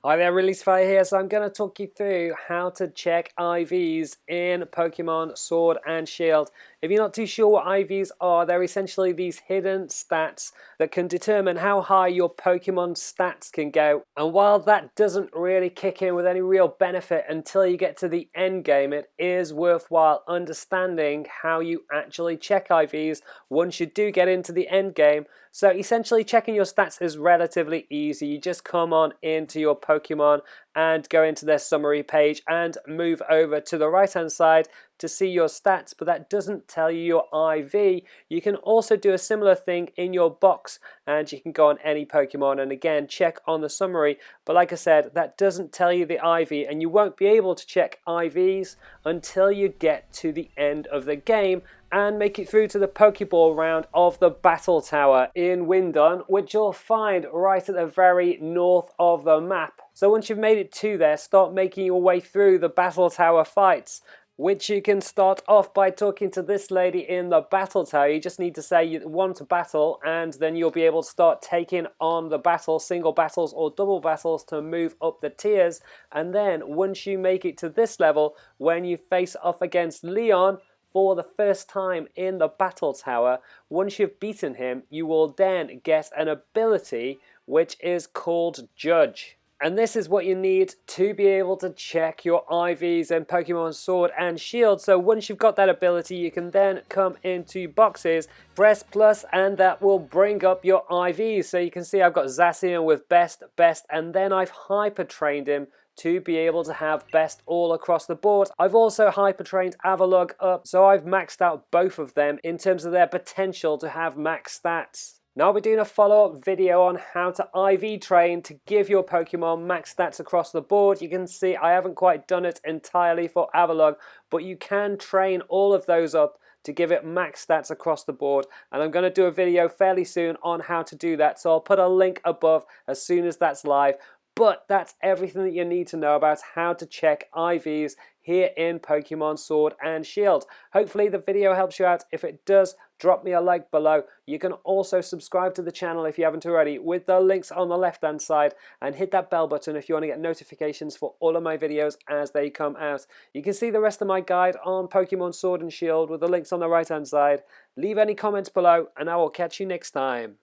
Hi there, Release Fire here. So I'm going to talk you through how to check IVs in Pokemon Sword and Shield. If you're not too sure what IVs are, they're essentially these hidden stats that can determine how high your Pokemon stats can go. And while that doesn't really kick in with any real benefit until you get to the end game, it is worthwhile understanding how you actually check IVs once you do get into the end game. So essentially checking your stats is relatively easy. You just come on into your Pokemon and go into their summary page and move over to the right hand side to see your stats, but that doesn't tell you your IV. You can also do a similar thing in your box, and you can go on any Pokemon and again check on the summary, but like I said, that doesn't tell you the IV, and you won't be able to check IVs until you get to the end of the game and make it through to the Pokeball round of the Battle Tower in Windon, which you'll find right at the very north of the map. So once you've made it to there, start making your way through the Battle Tower fights, which you can start off by talking to this lady in the Battle Tower. You just need to say you want to battle, and then you'll be able to start taking on the battle, single battles or double battles, to move up the tiers. And then once you make it to this level, when you face off against Leon for the first time in the Battle Tower, once you've beaten him, you will then get an ability which is called Judge. And this is what you need to be able to check your IVs in Pokemon Sword and Shield. So once you've got that ability, you can then come into boxes, press plus, and that will bring up your IVs. So you can see I've got Zacian with best, and then I've hyper trained him to be able to have best all across the board. I've also hyper trained Avalugg up, so I've maxed out both of them in terms of their potential to have max stats. Now I'll be doing a follow-up video on how to IV train to give your Pokemon max stats across the board. You can see I haven't quite done it entirely for Avalugg, but you can train all of those up to give it max stats across the board, and I'm going to do a video fairly soon on how to do that, so I'll put a link above as soon as that's live. But that's everything that you need to know about how to check IVs here in Pokemon Sword and Shield. Hopefully the video helps you out. If it does, drop me a like below. You can also subscribe to the channel if you haven't already with the links on the left hand side, and hit that bell button if you want to get notifications for all of my videos as they come out. You can see the rest of my guide on Pokemon Sword and Shield with the links on the right hand side. Leave any comments below and I will catch you next time.